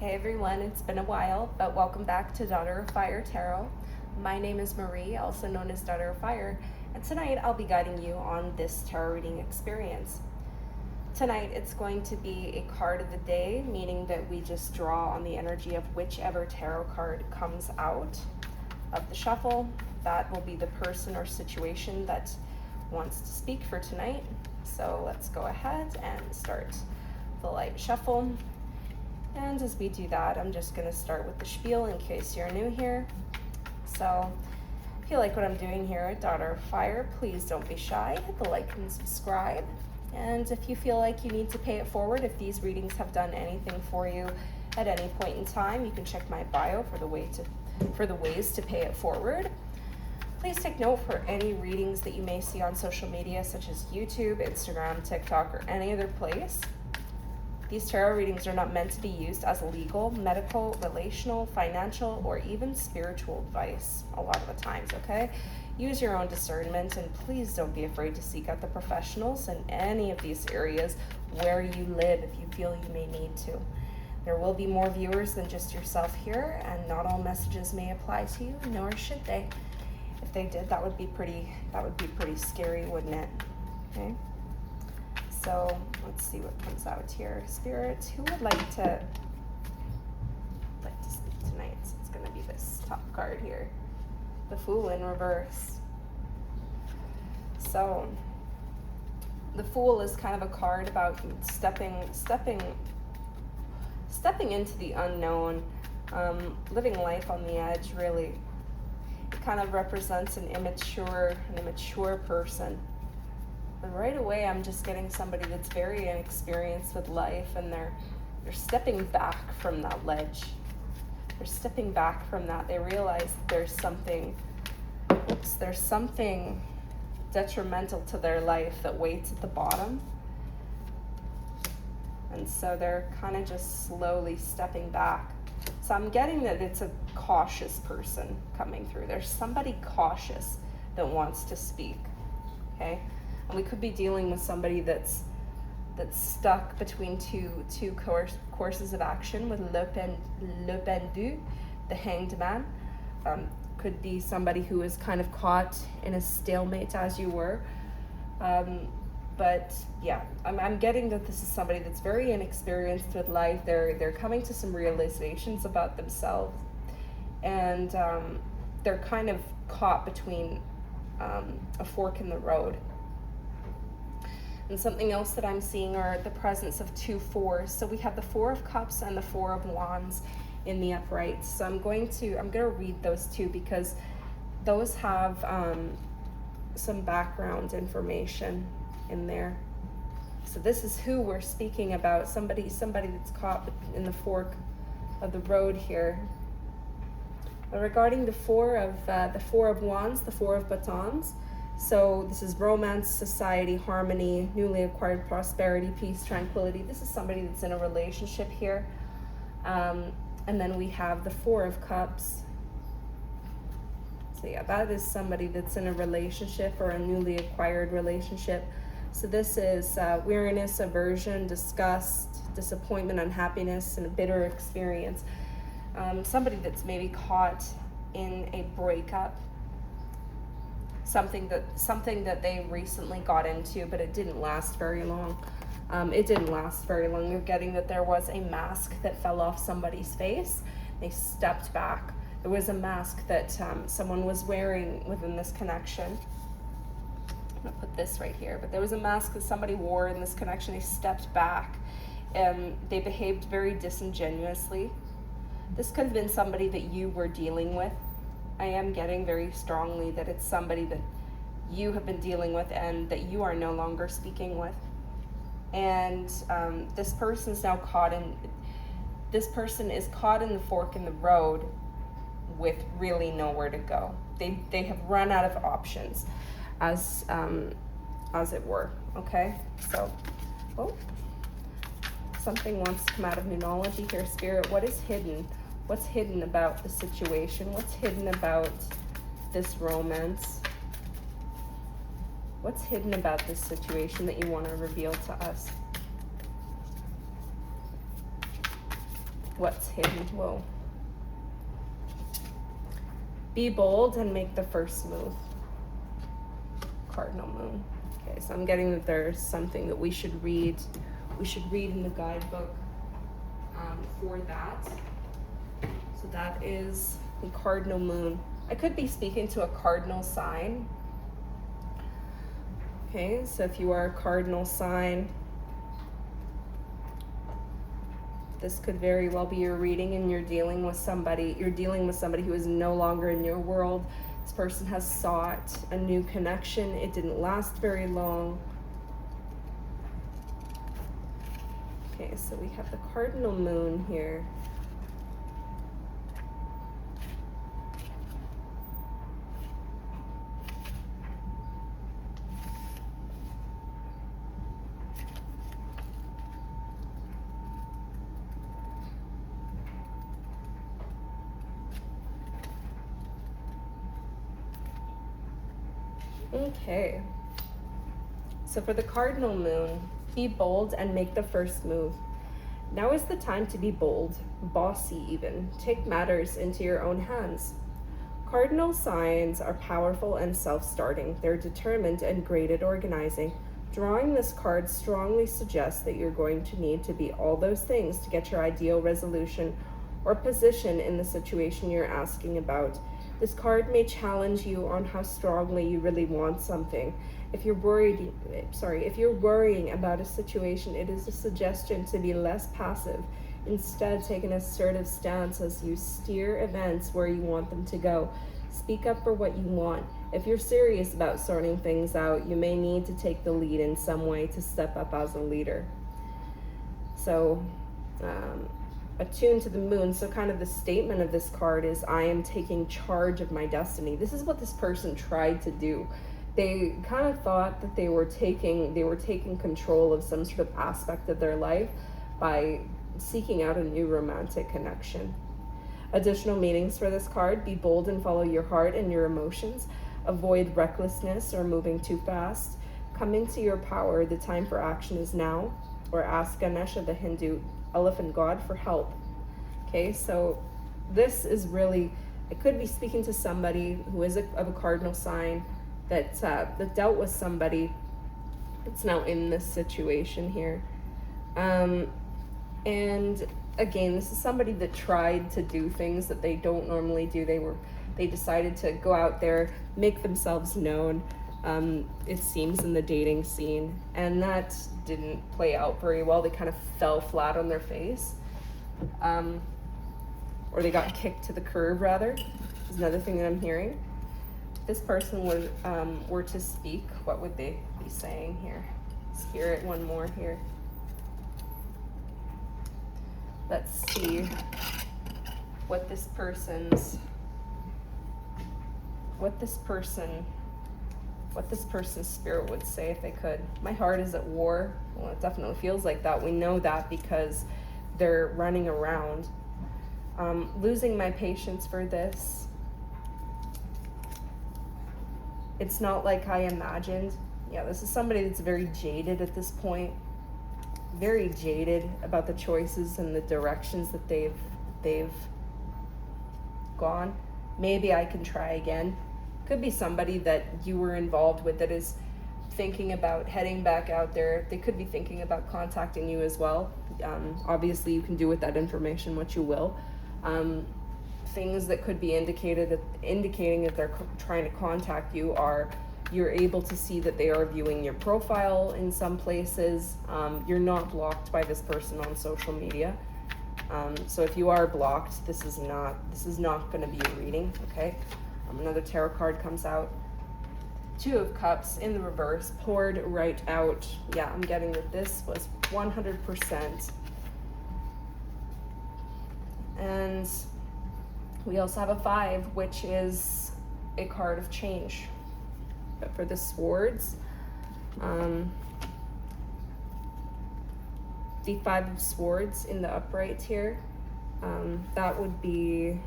Hey everyone, it's been a while, but welcome back to Daughter of Fire Tarot. My name is Marie, also known as Daughter of Fire, and tonight I'll be guiding you on this tarot reading experience. Tonight it's going to be a card of the day, meaning that we just draw on the energy of whichever tarot card comes out of the shuffle. That will be the person or situation that wants to speak for tonight. So let's go ahead and start the light shuffle. And as we do that, I'm just going to start with the spiel in case you're new here. So if you like what I'm doing here at Daughter of Fire, please don't be shy. Hit the like and subscribe. And if you feel like you need to pay it forward, if these readings have done anything for you at any point in time, you can check my bio for the ways to pay it forward. Please take note for any readings that you may see on social media, such as YouTube, Instagram, TikTok, or any other place. These tarot readings are not meant to be used as legal, medical, relational, financial, or even spiritual advice a lot of the times, okay? Use your own discernment, and please don't be afraid to seek out the professionals in any of these areas where you live if you feel you may need to. There will be more viewers than just yourself here, and not all messages may apply to you, nor should they. If they did, that would be pretty scary, wouldn't it? Okay. So let's see what comes out here. Spirit, who would like to speak tonight? So it's going to be this top card here, the Fool in reverse. So the Fool is kind of a card about stepping into the unknown, living life on the edge. Really, it kind of represents an immature person. And right away, I'm just getting somebody that's very inexperienced with life, and they're stepping back from that ledge. They're stepping back from that. They realize there's something detrimental to their life that waits at the bottom. And so they're kind of just slowly stepping back. So I'm getting that it's a cautious person coming through. There's somebody cautious that wants to speak, okay? And we could be dealing with somebody that's stuck between two courses of action with le pendu, the hanged man. Could be somebody who is kind of caught in a stalemate, as you were. But yeah, I'm getting that this is somebody that's very inexperienced with life. They're coming to some realizations about themselves, and they're kind of caught between a fork in the road. And something else that I'm seeing are the presence of two fours. So we have the Four of Cups and the Four of Wands in the upright. So I'm going to read those two because those have some background information in there. So this is who we're speaking about, somebody that's caught in the fork of the road here. Regarding the Four of Wands, the Four of Batons. So this is romance, society, harmony, newly acquired prosperity, peace, tranquility. This is somebody that's in a relationship here. And then we have the Four of Cups. So yeah, that is somebody that's in a relationship or a newly acquired relationship. So this is weariness, aversion, disgust, disappointment, unhappiness, and a bitter experience. Somebody that's maybe caught in a breakup. Something that they recently got into, but it didn't last very long. You're getting that there was a mask that fell off somebody's face. They stepped back. There was a mask that someone was wearing within this connection. I'm gonna put this right here, but there was a mask that somebody wore in this connection. They stepped back and they behaved very disingenuously. This could have been somebody that you were dealing with. I am getting very strongly that it's somebody that you have been dealing with and that you are no longer speaking with. And this person is caught in the fork in the road with really nowhere to go. They have run out of options, as it were. Okay, so something wants to come out of numerology here, Spirit. What is hidden? What's hidden about the situation? What's hidden about this romance? What's hidden about this situation that you want to reveal to us? What's hidden? Whoa. Be bold and make the first move. Cardinal moon. Okay, so I'm getting that there's something that we should read. We should read in the guidebook for that. So that is the cardinal moon. I could be speaking to a cardinal sign. Okay, so if you are a cardinal sign, this could very well be your reading, and you're dealing with somebody who is no longer in your world. This person has sought a new connection. It didn't last very long. Okay, so we have the cardinal moon here. Okay, so for the cardinal moon, be bold and make the first move. Now is the time to be bold, bossy even. Take matters into your own hands. Cardinal signs are powerful and self-starting. They're determined and great at organizing. Drawing this card strongly suggests that you're going to need to be all those things to get your ideal resolution or position in the situation you're asking about. This card may challenge you on how strongly you really want something. If you're worrying about a situation, it is a suggestion to be less passive. Instead, take an assertive stance as you steer events where you want them to go. Speak up for what you want. If you're serious about sorting things out, you may need to take the lead in some way to step up as a leader. So, attuned to the moon. So kind of the statement of this card is, I am taking charge of my destiny. This is what this person tried to do. They kind of thought that they were taking control of some sort of aspect of their life by seeking out a new romantic connection. Additional meanings for this card: be bold and follow your heart and your emotions. Avoid recklessness or moving too fast. Come into your power. The time for action is now. Or ask Ganesha, the Hindu elephant god, for help. Okay, so this is really, I could be speaking to somebody who is of a cardinal sign that dealt with somebody that's now in this situation here. And again, this is somebody that tried to do things that they don't normally do. They decided to go out there, make themselves known, it seems, in the dating scene, and that didn't play out very well. They kind of fell flat on their face, or they got kicked to the curb, rather, is another thing that I'm hearing. If this person were to speak, what would they be saying here? Spirit, one more here. Let's see what this person's spirit would say if they could. My heart is at war. Well, it definitely feels like that. We know that because they're running around. Losing my patience for this. It's not like I imagined. Yeah, this is somebody that's very jaded at this point. Very jaded about the choices and the directions that they've gone. Maybe I can try again. Could be somebody that you were involved with that is thinking about heading back out there. They could be thinking about contacting you as well. Obviously, you can do with that information what you will. Things that could be indicating that they're trying to contact you are, you're able to see that they are viewing your profile in some places. You're not blocked by this person on social media. So if you are blocked, this is not going to be a reading, okay? Another tarot card comes out. Two of Cups in the reverse, poured right out. Yeah, I'm getting that this was 100%. And we also have a 5, which is a card of change. But for the swords, the 5 of Swords in the upright here, that would be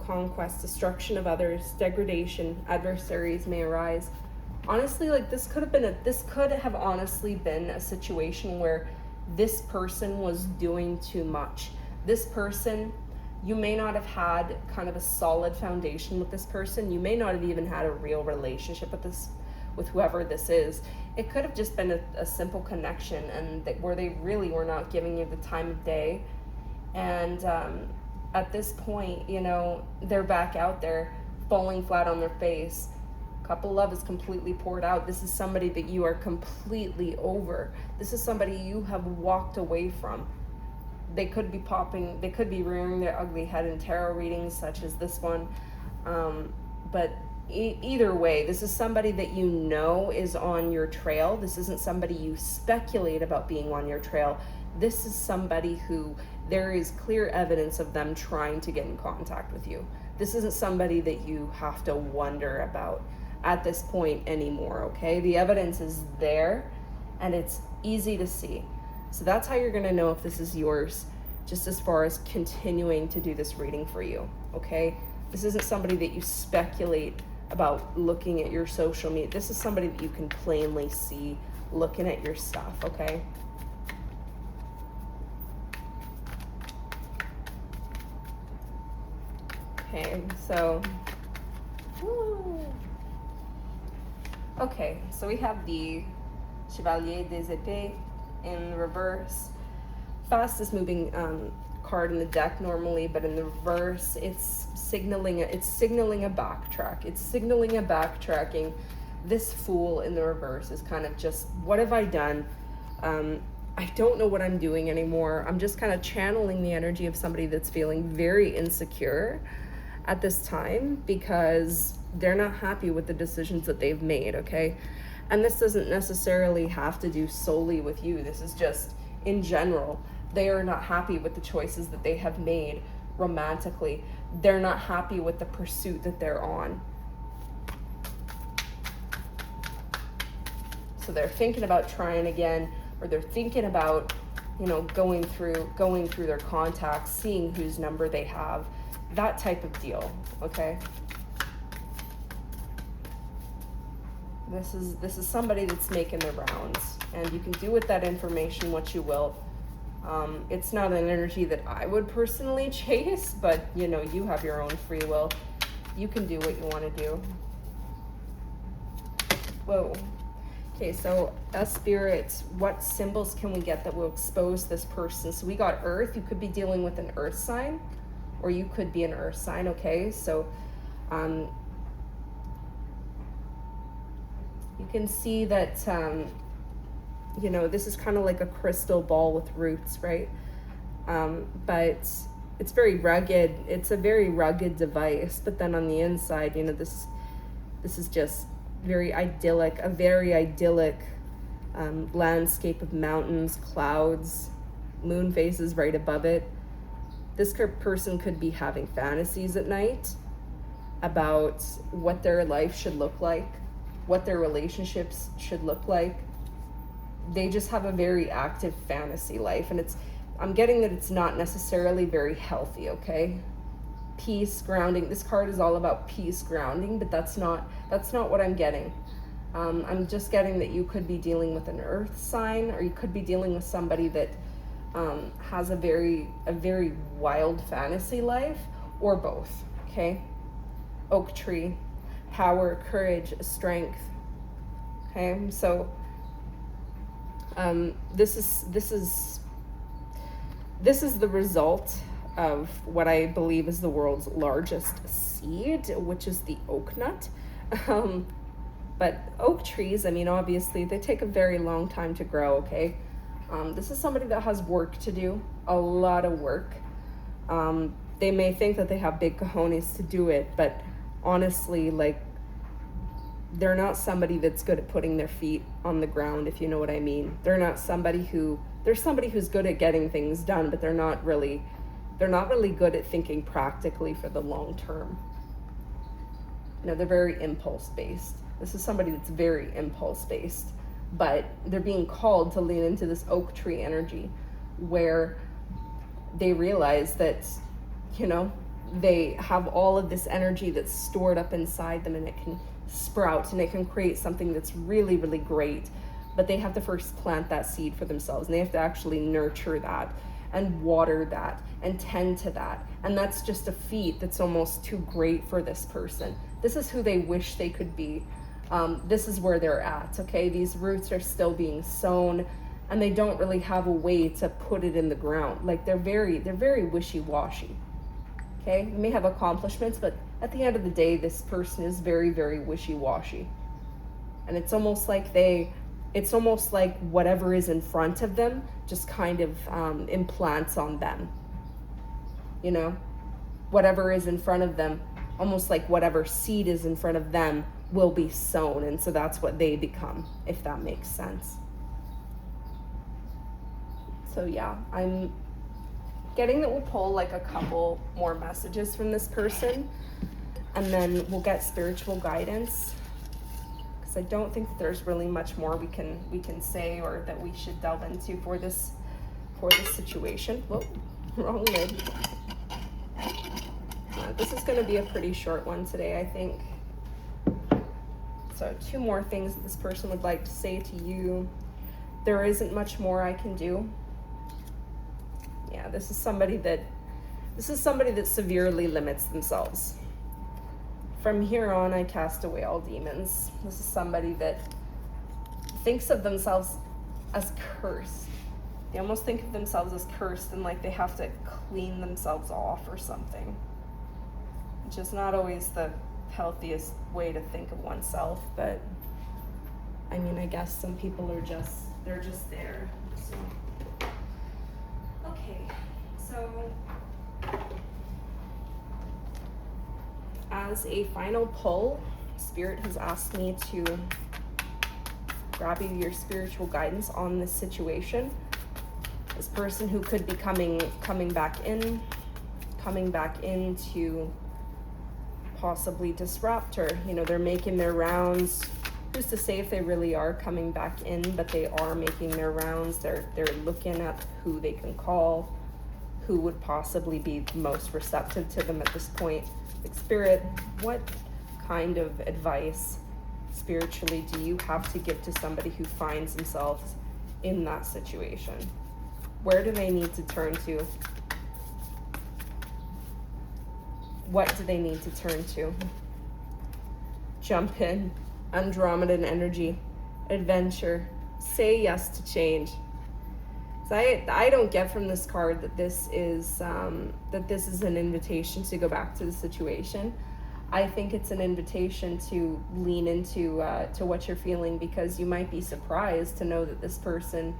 conquest, destruction of others, degradation, adversaries may arise. Honestly, like this could have honestly been a situation where this person was doing too much. This person, you may not have had kind of a solid foundation with this person. You may not have even had a real relationship with whoever this is. It could have just been a simple connection, and where they really were not giving you the time of day. And at this point, you know, they're back out there falling flat on their face. Couple love is completely poured out. This is somebody that you are completely over. This is somebody you have walked away from. They could be rearing their ugly head in tarot readings such as this one. But either way, this is somebody that you know is on your trail. This isn't somebody you speculate about being on your trail. This is somebody who there is clear evidence of them trying to get in contact with you. This isn't somebody that you have to wonder about at this point anymore, okay? The evidence is there and it's easy to see. So that's how you're gonna know if this is yours, just as far as continuing to do this reading for you, okay? This isn't somebody that you speculate about looking at your social media. This is somebody that you can plainly see looking at your stuff, okay? Okay, so, okay, so we have the Chevalier des Épées in reverse. Fastest moving card in the deck normally, but in the reverse, it's signaling a backtrack. It's signaling a backtracking. This Fool in the reverse is kind of just, what have I done? I don't know what I'm doing anymore. I'm just kind of channeling the energy of somebody that's feeling very insecure at this time because they're not happy with the decisions that they've made, okay? And this doesn't necessarily have to do solely with you. This is just in general. They are not happy with the choices that they have made romantically. They're not happy with the pursuit that they're on. So they're thinking about trying again, or they're thinking about, you know, going through their contacts, seeing whose number they have, that type of deal, okay? This is somebody that's making the rounds, and you can do with that information what you will. It's not an energy that I would personally chase, but you know, you have your own free will. You can do what you want to do. Whoa. Okay, so as spirits, what symbols can we get that will expose this person? So we got Earth. You could be dealing with an Earth sign, or you could be an Earth sign, okay? So you can see that, you know, this is kind of like a crystal ball with roots, right? But it's very rugged. It's a very rugged device. But then on the inside, you know, this is just very idyllic, a very idyllic landscape of mountains, clouds, moon phases right above it. This person could be having fantasies at night about what their life should look like, what their relationships should look like. They just have a very active fantasy life, and I'm getting that it's not necessarily very healthy, okay? Peace, grounding. This card is all about peace, grounding, but that's not what I'm getting. I'm just getting that you could be dealing with an Earth sign, or you could be dealing with somebody that has a very wild fantasy life, or both, okay? Oak tree, power, courage, strength. Okay, so this is the result of what I believe is the world's largest seed, which is the oak nut. But oak trees, I mean, obviously they take a very long time to grow, okay? This is somebody that has work to do, a lot of work. They may think that they have big cojones to do it, but honestly, like, they're not somebody that's good at putting their feet on the ground, if you know what I mean. They're somebody who's good at getting things done, but they're not really good at thinking practically for the long term. You know, they're very impulse based. This is somebody that's very impulse based, but they're being called to lean into this oak tree energy where they realize that, you know, they have all of this energy that's stored up inside them, and it can sprout and it can create something that's really, really great. But they have to first plant that seed for themselves, and they have to actually nurture that. and water that and tend to that. And that's just a feat that's almost too great for this person. This is who they wish they could be. This is where they're at, okay? These roots are still being sown, and they don't really have a way to put it in the ground. Like they're very wishy-washy, okay? You may have accomplishments, but at the end of the day, this person is very, very wishy-washy. And it's almost like whatever is in front of them just kind of implants on them. You know, whatever is in front of them, almost like whatever seed is in front of them will be sown. And so that's what they become, if that makes sense. So yeah, I'm getting that we'll pull like a couple more messages from this person, and then we'll get spiritual guidance. Because I don't think that there's really much more we can say or that we should delve into for this situation. Whoa, wrong lid. This is going to be a pretty short one today, I think. So 2 more things that this person would like to say to you. There isn't much more I can do. Yeah, this is somebody that severely limits themselves. From here on, I cast away all demons. This is somebody that thinks of themselves as cursed. They almost think of themselves as cursed and like they have to clean themselves off or something, which is not always the healthiest way to think of oneself. But I mean, I guess some people are just there. So okay, so as a final pull, Spirit has asked me to grab you your spiritual guidance on this situation. This person who could be coming back in to possibly disrupt, or you know, they're making their rounds. Who's to say if they really are coming back in, but they are making their rounds. They're looking at who they can call, who would possibly be most receptive to them at this point. Like, Spirit, what kind of advice spiritually do you have to give to somebody who finds themselves in that situation? Where do they need to turn to? What do they need to turn to? Jump in. Andromedan energy. Adventure. Say yes to change. So I don't get from this card that this is an invitation to go back to the situation. I think it's an invitation to lean into to what you're feeling, because you might be surprised to know that this person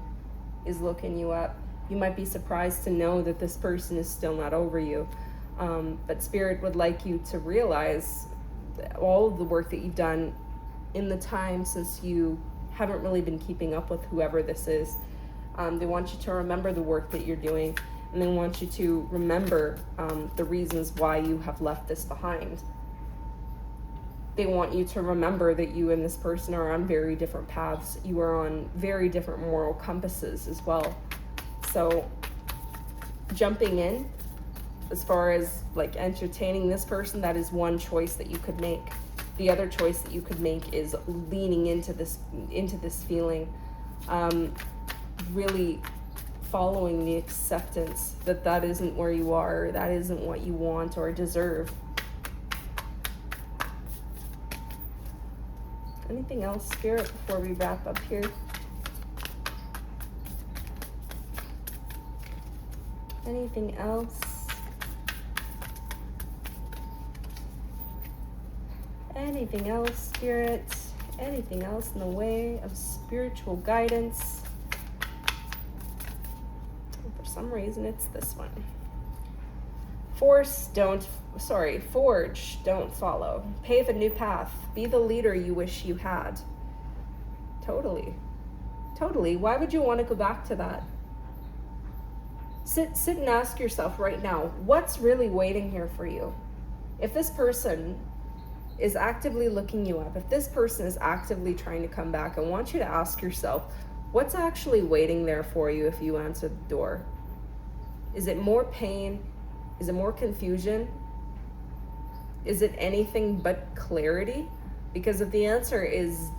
is looking you up. You might be surprised to know that this person is still not over you. But Spirit would like you to realize all of the work that you've done in the time since you haven't really been keeping up with whoever this is. They want you to remember the work that you're doing, and they want you to remember the reasons why you have left this behind. They want you to remember that you and this person are on very different paths. You are on very different moral compasses as well. So jumping in, as far as like entertaining this person, that is one choice that you could make. The other choice that you could make is leaning into this feeling, really following the acceptance that that isn't where you are, or that isn't what you want or deserve. Anything else, Spirit, before we wrap up here? Anything else? Anything else, Spirit? Anything else in the way of spiritual guidance? For some reason, it's this one. Forge, don't follow. Pave a new path. Be the leader you wish you had. Totally. Why would you want to go back to that? Sit and ask yourself right now, what's really waiting here for you? If this person is actively looking you up, if this person is actively trying to come back, I want you to ask yourself, what's actually waiting there for you if you answer the door? Is it more pain? Is it more confusion? Is it anything but clarity? Because if the answer is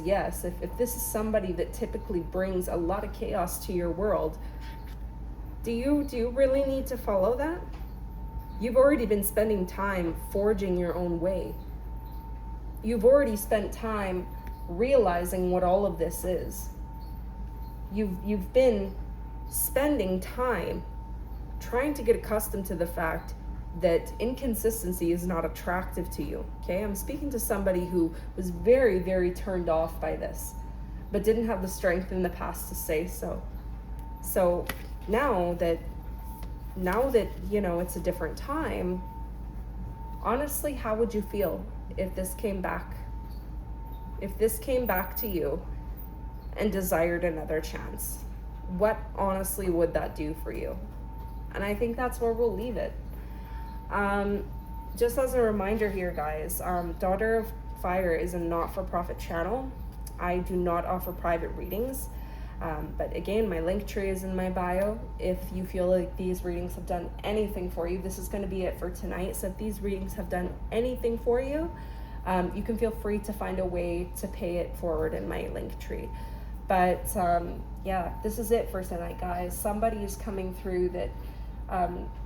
yes, if this is somebody that typically brings a lot of chaos to your world, do you really need to follow that? You've already been spending time forging your own way. You've already spent time realizing what all of this is. You've been spending time trying to get accustomed to the fact that inconsistency is not attractive to you. Okay, I'm speaking to somebody who was very, very turned off by this, but didn't have the strength in the past to say so. So now that you know it's a different time, honestly, how would you feel if this came back? If this came back to you and desired another chance, what honestly would that do for you? And I think that's where we'll leave it. Just as a reminder here, guys, Daughter of Fire is a not-for-profit channel. I do not offer private readings. But again, my link tree is in my bio. If you feel like these readings have done anything for you, this is going to be it for tonight. So if these readings have done anything for you, you can feel free to find a way to pay it forward in my link tree. But yeah, this is it for tonight, guys. Somebody is coming through that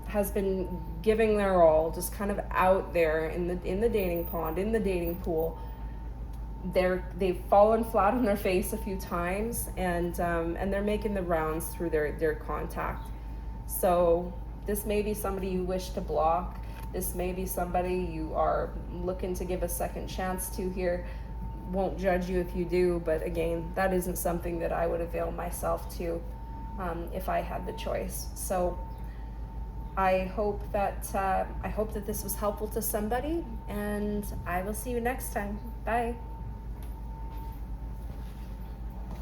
has been giving their all, just kind of out there in the dating pond, in the dating pool. They've fallen flat on their face a few times, and they're making the rounds through their contact. So this may be somebody you wish to block. This may be somebody you are looking to give a second chance to here. Won't judge you if you do, but again, that isn't something that I would avail myself to if I had the choice. So I hope that this was helpful to somebody, and I will see you next time. Bye.